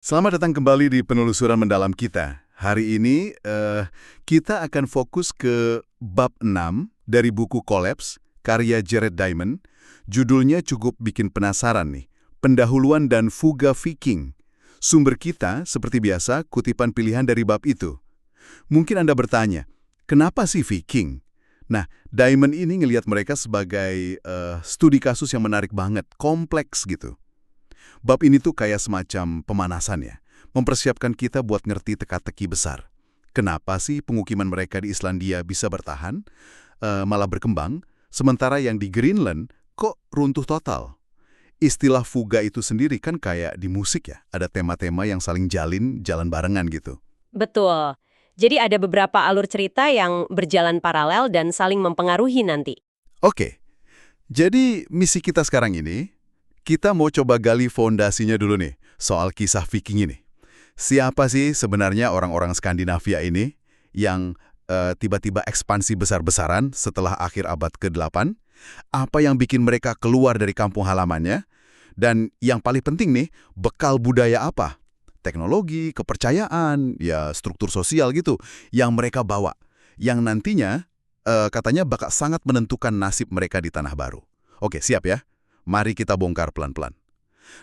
Selamat datang kembali di penelusuran mendalam kita. Hari ini kita akan fokus ke bab 6 dari buku Collapse, karya Jared Diamond. Judulnya cukup bikin penasaran nih, Pendahuluan dan Fuga Viking. Sumber kita, seperti biasa, kutipan pilihan dari bab itu. Mungkin Anda bertanya, kenapa sih Viking? Nah, Diamond ini ngelihat mereka sebagai studi kasus yang menarik banget, kompleks gitu. Bab ini tuh kayak semacam pemanasan ya, mempersiapkan kita buat ngerti teka-teki besar. Kenapa sih pemukiman mereka di Islandia bisa bertahan, malah berkembang, sementara yang di Greenland kok runtuh total? Istilah fuga itu sendiri kan kayak di musik ya, ada tema-tema yang saling jalan barengan gitu. Betul. Jadi ada beberapa alur cerita yang berjalan paralel dan saling mempengaruhi nanti. Oke, jadi misi kita sekarang ini, kita mau coba gali fondasinya dulu nih, soal kisah Viking ini. Siapa sih sebenarnya orang-orang Skandinavia ini yang tiba-tiba ekspansi besar-besaran setelah akhir abad ke-8? Apa yang bikin mereka keluar dari kampung halamannya? Dan yang paling penting nih, bekal budaya apa? Teknologi, kepercayaan, ya struktur sosial gitu, yang mereka bawa. Yang nantinya katanya bakal sangat menentukan nasib mereka di Tanah Baru. Oke, siap ya? Mari kita bongkar pelan-pelan.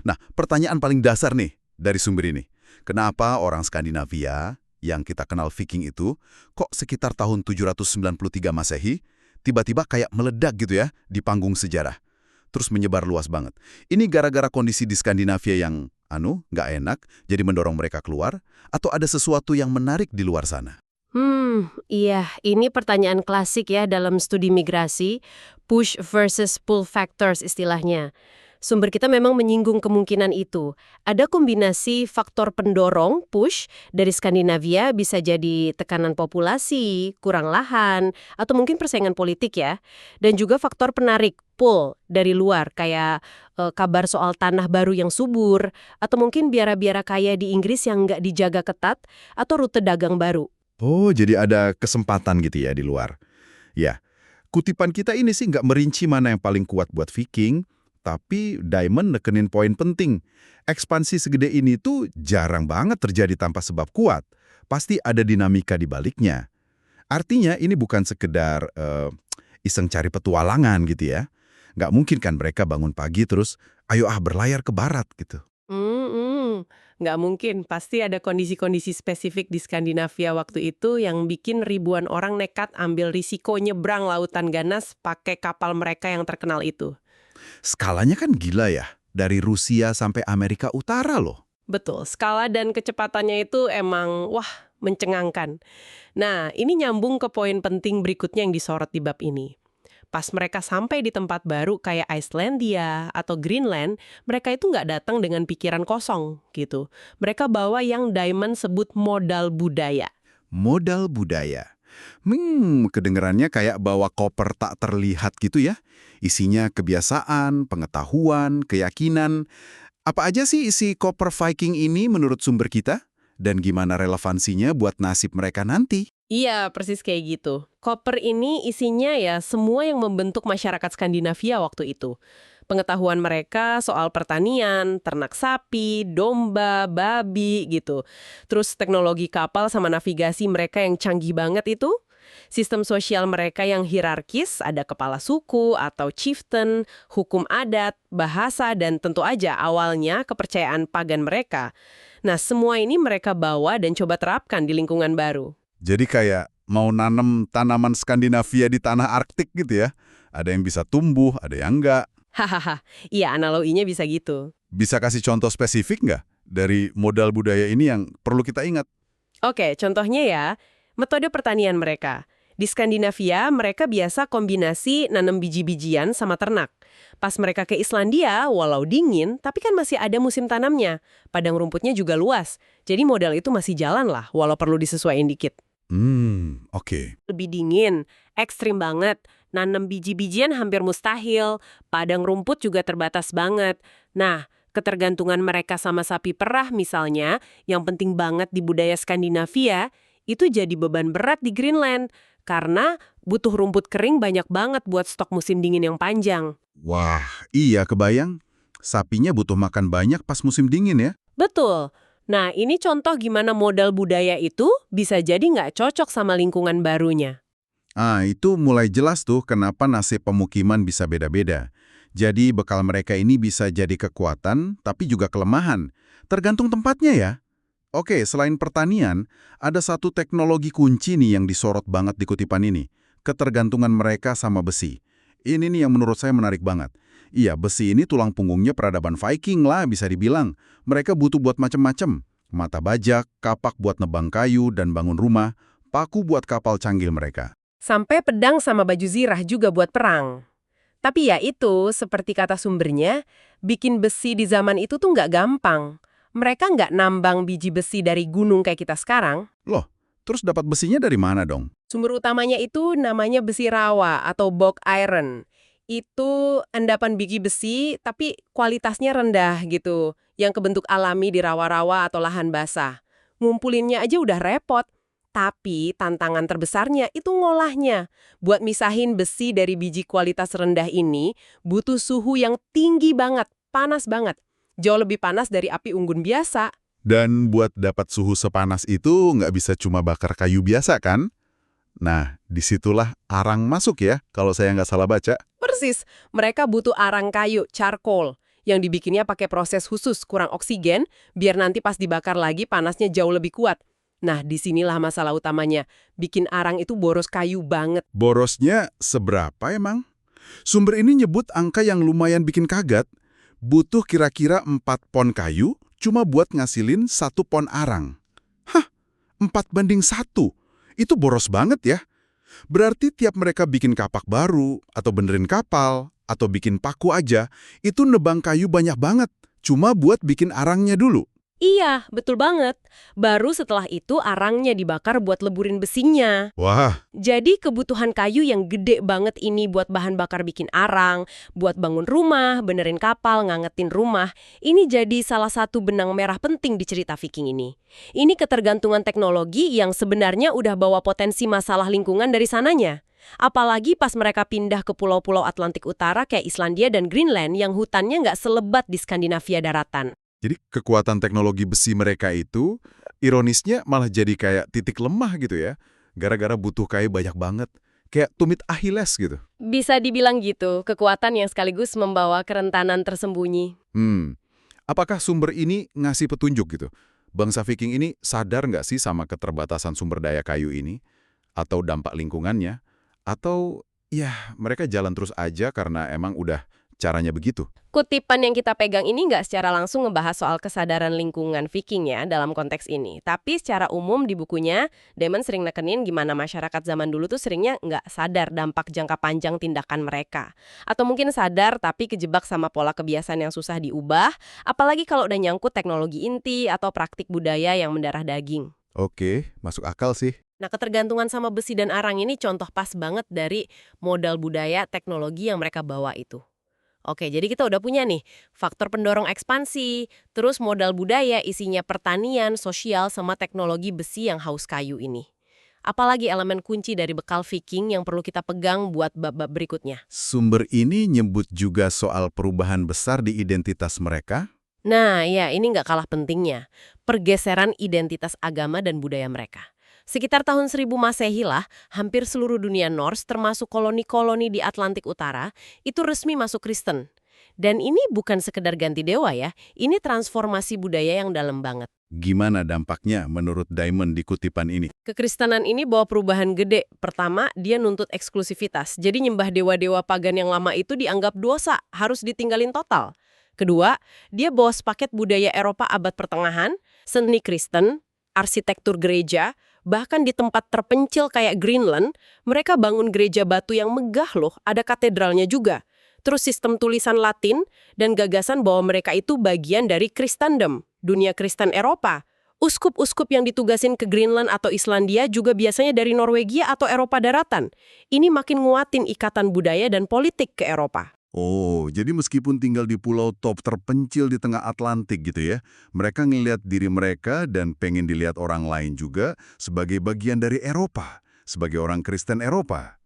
Nah, pertanyaan paling dasar nih dari sumber ini. Kenapa orang Skandinavia yang kita kenal Viking itu kok sekitar tahun 793 Masehi tiba-tiba kayak meledak gitu ya di panggung sejarah. Terus menyebar luas banget. Ini gara-gara kondisi di Skandinavia yang nggak enak, jadi mendorong mereka keluar, atau ada sesuatu yang menarik di luar sana? Iya, ini pertanyaan klasik ya dalam studi migrasi, push versus pull factors istilahnya. Sumber kita memang menyinggung kemungkinan itu. Ada kombinasi faktor pendorong, push, dari Skandinavia bisa jadi tekanan populasi, kurang lahan, atau mungkin persaingan politik ya. Dan juga faktor penarik, pull, dari luar, kayak kabar soal tanah baru yang subur, atau mungkin biara-biara kaya di Inggris yang nggak dijaga ketat, atau rute dagang baru. Oh, jadi ada kesempatan gitu ya di luar. Ya, kutipan kita ini sih nggak merinci mana yang paling kuat buat Viking, tapi Diamond nekenin poin penting. Ekspansi segede ini tuh jarang banget terjadi tanpa sebab kuat. Pasti ada dinamika di baliknya. Artinya ini bukan sekedar iseng cari petualangan gitu ya. Nggak mungkin kan mereka bangun pagi terus, ayo berlayar ke barat gitu. Nggak mungkin, pasti ada kondisi-kondisi spesifik di Skandinavia waktu itu yang bikin ribuan orang nekat ambil risiko nyebrang lautan ganas pakai kapal mereka yang terkenal itu. Skalanya kan gila ya, dari Rusia sampai Amerika Utara loh. Betul, skala dan kecepatannya itu emang, wah, mencengangkan. Nah, ini nyambung ke poin penting berikutnya yang disorot di bab ini. Pas mereka sampai di tempat baru kayak Islandia atau Greenland, mereka itu nggak datang dengan pikiran kosong gitu. Mereka bawa yang Diamond sebut modal budaya. Modal budaya. Kedengerannya kayak bawa koper tak terlihat gitu ya. Isinya kebiasaan, pengetahuan, keyakinan. Apa aja sih isi koper Viking ini menurut sumber kita? Dan gimana relevansinya buat nasib mereka nanti? Iya, persis kayak gitu. Koper ini isinya ya semua yang membentuk masyarakat Skandinavia waktu itu. Pengetahuan mereka soal pertanian, ternak sapi, domba, babi gitu. Terus teknologi kapal sama navigasi mereka yang canggih banget itu. Sistem sosial mereka yang hierarkis, ada kepala suku atau chieftain, hukum adat, bahasa, dan tentu aja awalnya kepercayaan pagan mereka. Nah, semua ini mereka bawa dan coba terapkan di lingkungan baru. Jadi kayak mau nanam tanaman Skandinavia di tanah Arktik gitu ya. Ada yang bisa tumbuh, ada yang enggak. Hahaha, iya analoginya bisa gitu. Bisa kasih contoh spesifik nggak dari modal budaya ini yang perlu kita ingat? Oke, contohnya ya, metode pertanian mereka. Di Skandinavia, mereka biasa kombinasi nanam biji-bijian sama ternak. Pas mereka ke Islandia, walau dingin, tapi kan masih ada musim tanamnya. Padang rumputnya juga luas. Jadi modal itu masih jalan lah, walau perlu disesuaikan dikit. Oke. Lebih dingin, ekstrim banget. Nanam biji-bijian hampir mustahil, padang rumput juga terbatas banget. Nah, ketergantungan mereka sama sapi perah misalnya, yang penting banget di budaya Skandinavia, itu jadi beban berat di Greenland. Karena butuh rumput kering banyak banget buat stok musim dingin yang panjang. Wah, iya kebayang. Sapinya butuh makan banyak pas musim dingin ya. Betul. Nah, ini contoh gimana modal budaya itu bisa jadi nggak cocok sama lingkungan barunya. Itu mulai jelas tuh kenapa nasib pemukiman bisa beda-beda. Jadi bekal mereka ini bisa jadi kekuatan, tapi juga kelemahan. Tergantung tempatnya ya. Oke, selain pertanian, ada satu teknologi kunci nih yang disorot banget di kutipan ini. Ketergantungan mereka sama besi. Ini nih yang menurut saya menarik banget. Iya, besi ini tulang punggungnya peradaban Viking lah bisa dibilang. Mereka butuh buat macem-macem. Mata bajak, kapak buat nebang kayu dan bangun rumah, paku buat kapal canggih mereka. Sampai pedang sama baju zirah juga buat perang. Tapi ya itu, seperti kata sumbernya, bikin besi di zaman itu tuh nggak gampang. Mereka nggak nambang biji besi dari gunung kayak kita sekarang. Loh, terus dapat besinya dari mana dong? Sumber utamanya itu namanya besi rawa atau bog iron. Itu endapan biji besi tapi kualitasnya rendah gitu, yang kebentuk alami di rawa-rawa atau lahan basah. Ngumpulinnya aja udah repot. Tapi tantangan terbesarnya itu ngolahnya. Buat misahin besi dari biji kualitas rendah ini, butuh suhu yang tinggi banget, panas banget. Jauh lebih panas dari api unggun biasa. Dan buat dapat suhu sepanas itu nggak bisa cuma bakar kayu biasa kan? Nah, disitulah arang masuk ya, kalau saya nggak salah baca. Persis, mereka butuh arang kayu, charcoal, yang dibikinnya pakai proses khusus kurang oksigen, biar nanti pas dibakar lagi panasnya jauh lebih kuat. Nah, disinilah masalah utamanya. Bikin arang itu boros kayu banget. Borosnya seberapa emang? Sumber ini nyebut angka yang lumayan bikin kaget. Butuh kira-kira 4 pon kayu cuma buat ngasilin 1 pon arang. Hah, 4:1? Itu boros banget ya. Berarti tiap mereka bikin kapak baru, atau benerin kapal, atau bikin paku aja, itu nebang kayu banyak banget. Cuma buat bikin arangnya dulu. Iya, betul banget. Baru setelah itu arangnya dibakar buat leburin besinya. Wah, Jadi kebutuhan kayu yang gede banget ini buat bahan bakar bikin arang, buat bangun rumah, benerin kapal, ngangetin rumah, ini jadi salah satu benang merah penting di cerita Viking ini. Ini ketergantungan teknologi yang sebenarnya udah bawa potensi masalah lingkungan dari sananya. Apalagi pas mereka pindah ke pulau-pulau Atlantik Utara kayak Islandia dan Greenland yang hutannya nggak selebat di Skandinavia daratan. jadi kekuatan teknologi besi mereka itu, ironisnya malah jadi kayak titik lemah gitu ya. Gara-gara butuh kayu banyak banget. Kayak tumit Achilles gitu. Bisa dibilang gitu, kekuatan yang sekaligus membawa kerentanan tersembunyi. Apakah sumber ini ngasih petunjuk gitu? Bangsa Viking ini sadar nggak sih sama keterbatasan sumber daya kayu ini? Atau dampak lingkungannya? Atau ya mereka jalan terus aja karena emang udah caranya begitu? Kutipan yang kita pegang ini nggak secara langsung ngebahas soal kesadaran lingkungan Viking ya dalam konteks ini. Tapi secara umum di bukunya, Damon sering nekenin gimana masyarakat zaman dulu tuh seringnya nggak sadar dampak jangka panjang tindakan mereka. Atau mungkin sadar tapi kejebak sama pola kebiasaan yang susah diubah, apalagi kalau udah nyangkut teknologi inti atau praktik budaya yang mendarah daging. Oke, masuk akal sih. Nah, ketergantungan sama besi dan arang ini contoh pas banget dari modal budaya teknologi yang mereka bawa itu. Oke, jadi kita udah punya nih faktor pendorong ekspansi, terus modal budaya isinya pertanian, sosial, sama teknologi besi yang haus kayu ini. Apalagi elemen kunci dari bekal Viking yang perlu kita pegang buat bab-bab berikutnya. Sumber ini nyebut juga soal perubahan besar di identitas mereka. Nah, ya ini nggak kalah pentingnya. Pergeseran identitas agama dan budaya mereka. Sekitar tahun 1000 Masehi lah, hampir seluruh dunia Norse termasuk koloni-koloni di Atlantik Utara itu resmi masuk Kristen. Dan ini bukan sekedar ganti dewa ya, ini transformasi budaya yang dalam banget. Gimana dampaknya menurut Diamond di kutipan ini? Kekristenan ini bawa perubahan gede. Pertama, dia nuntut eksklusivitas. Jadi nyembah dewa-dewa pagan yang lama itu dianggap dosa, harus ditinggalin total. Kedua, dia bawa sepaket budaya Eropa abad pertengahan, seni Kristen, arsitektur gereja, bahkan di tempat terpencil kayak Greenland, mereka bangun gereja batu yang megah loh, ada katedralnya juga. Terus sistem tulisan Latin dan gagasan bahwa mereka itu bagian dari Kristendom, dunia Kristen Eropa. Uskup-uskup yang ditugasin ke Greenland atau Islandia juga biasanya dari Norwegia atau Eropa daratan. Ini makin nguatin ikatan budaya dan politik ke Eropa. Oh, jadi meskipun tinggal di pulau top terpencil di tengah Atlantik gitu ya, mereka ngelihat diri mereka dan pengen dilihat orang lain juga sebagai bagian dari Eropa, sebagai orang Kristen Eropa.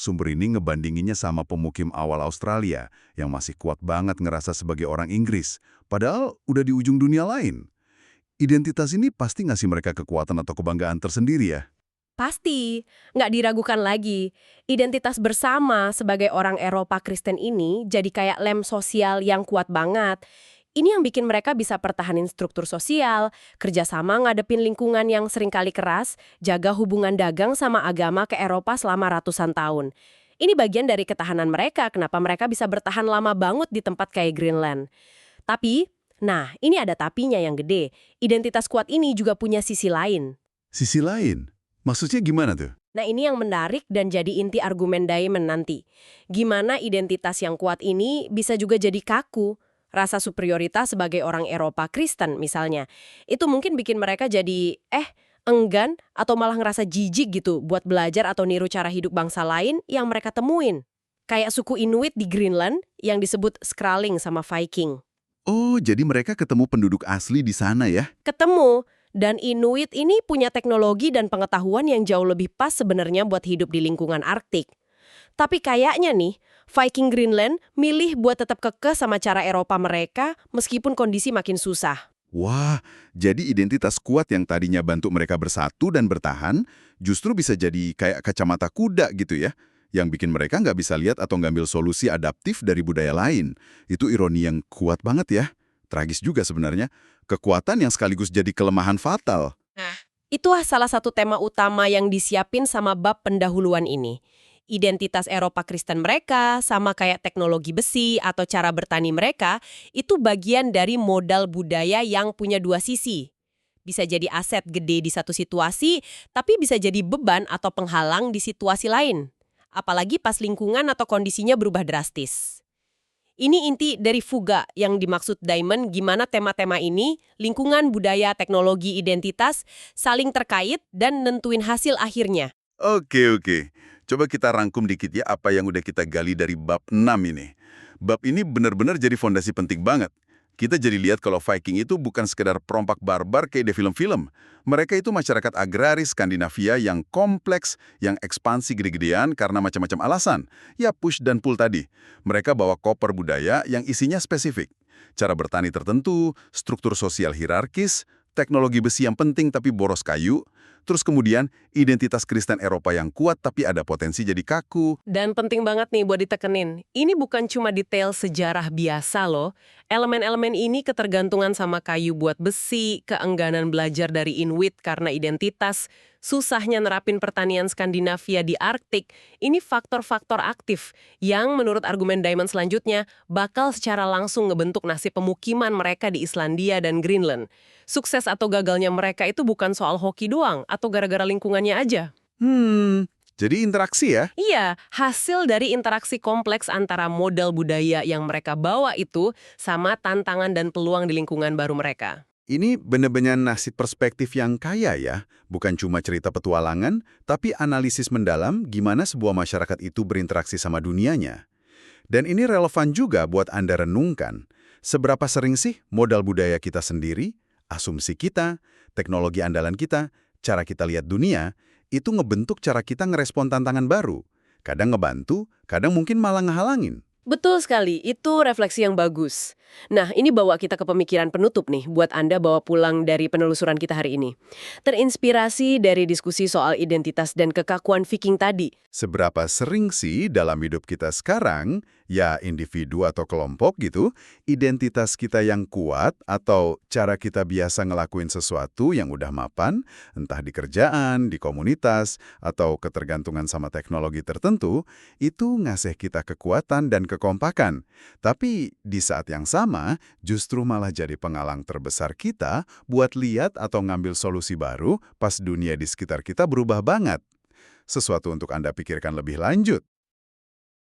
Sumber ini ngebandinginnya sama pemukim awal Australia yang masih kuat banget ngerasa sebagai orang Inggris, padahal udah di ujung dunia lain. Identitas ini pasti ngasih mereka kekuatan atau kebanggaan tersendiri ya? Pasti, nggak diragukan lagi. Identitas bersama sebagai orang Eropa Kristen ini jadi kayak lem sosial yang kuat banget. Ini yang bikin mereka bisa pertahanin struktur sosial, kerjasama ngadepin lingkungan yang seringkali keras, jaga hubungan dagang sama agama ke Eropa selama ratusan tahun. Ini bagian dari ketahanan mereka, kenapa mereka bisa bertahan lama banget di tempat kayak Greenland. Tapi, nah ini ada tapinya yang gede. Identitas kuat ini juga punya sisi lain. Sisi lain? Maksudnya gimana tuh? Nah ini yang menarik dan jadi inti argumen Diamond nanti. Gimana identitas yang kuat ini bisa juga jadi kaku. Rasa superioritas sebagai orang Eropa Kristen misalnya. Itu mungkin bikin mereka jadi enggan atau malah ngerasa jijik gitu buat belajar atau niru cara hidup bangsa lain yang mereka temuin. Kayak suku Inuit di Greenland yang disebut Skraling sama Viking. Oh, jadi mereka ketemu penduduk asli di sana ya? Ketemu. Dan Inuit ini punya teknologi dan pengetahuan yang jauh lebih pas sebenarnya buat hidup di lingkungan Arktik. Tapi kayaknya nih, Viking Greenland milih buat tetap kekeh sama cara Eropa mereka meskipun kondisi makin susah. Wah, jadi identitas kuat yang tadinya bantu mereka bersatu dan bertahan, justru bisa jadi kayak kacamata kuda gitu ya, yang bikin mereka nggak bisa lihat atau ngambil solusi adaptif dari budaya lain. Itu ironi yang kuat banget ya. Tragis juga sebenarnya, kekuatan yang sekaligus jadi kelemahan fatal. Itulah salah satu tema utama yang disiapin sama bab pendahuluan ini. Identitas Eropa Kristen mereka, sama kayak teknologi besi atau cara bertani mereka, itu bagian dari modal budaya yang punya dua sisi. Bisa jadi aset gede di satu situasi, tapi bisa jadi beban atau penghalang di situasi lain. Apalagi pas lingkungan atau kondisinya berubah drastis. Ini inti dari Fuga yang dimaksud Diamond, gimana tema-tema ini, lingkungan, budaya, teknologi, identitas, saling terkait dan nentuin hasil akhirnya. Oke. Coba kita rangkum dikit ya apa yang udah kita gali dari bab 6 ini. Bab ini benar-benar jadi fondasi penting banget. Kita jadi lihat kalau Viking itu bukan sekedar perompak barbar kayak di film-film. Mereka itu masyarakat agraris Skandinavia yang kompleks, yang ekspansi gede-gedean karena macam-macam alasan. Ya push dan pull tadi. Mereka bawa koper budaya yang isinya spesifik. Cara bertani tertentu, struktur sosial hierarkis, teknologi besi yang penting tapi boros kayu, terus kemudian identitas Kristen Eropa yang kuat tapi ada potensi jadi kaku. Dan penting banget nih buat ditekenin, ini bukan cuma detail sejarah biasa loh. Elemen-elemen ini ketergantungan sama kayu buat besi, keengganan belajar dari Inuit karena identitas, susahnya nerapin pertanian Skandinavia di Arktik, ini faktor-faktor aktif yang menurut argumen Diamond selanjutnya bakal secara langsung ngebentuk nasib pemukiman mereka di Islandia dan Greenland. Sukses atau gagalnya mereka itu bukan soal hoki doang atau gara-gara lingkungannya aja. Jadi interaksi ya? Iya, hasil dari interaksi kompleks antara modal budaya yang mereka bawa itu sama tantangan dan peluang di lingkungan baru mereka. Ini benar-benar nasib perspektif yang kaya ya, bukan cuma cerita petualangan, tapi analisis mendalam gimana sebuah masyarakat itu berinteraksi sama dunianya. Dan ini relevan juga buat Anda renungkan, seberapa sering sih modal budaya kita sendiri, asumsi kita, teknologi andalan kita, cara kita lihat dunia, itu ngebentuk cara kita ngerespon tantangan baru. Kadang ngebantu, kadang mungkin malah ngehalangin. Betul sekali, itu refleksi yang bagus. Nah, ini bawa kita ke pemikiran penutup nih, buat Anda bawa pulang dari penelusuran kita hari ini. Terinspirasi dari diskusi soal identitas dan kekakuan Viking tadi. Seberapa sering sih dalam hidup kita sekarang, ya individu atau kelompok gitu, identitas kita yang kuat atau cara kita biasa ngelakuin sesuatu yang udah mapan, entah di kerjaan, di komunitas, atau ketergantungan sama teknologi tertentu, itu ngasih kita kekuatan dan kekompakan. Tapi di saat yang sama, justru malah jadi penghalang terbesar kita buat lihat atau ngambil solusi baru pas dunia di sekitar kita berubah banget. Sesuatu untuk Anda pikirkan lebih lanjut.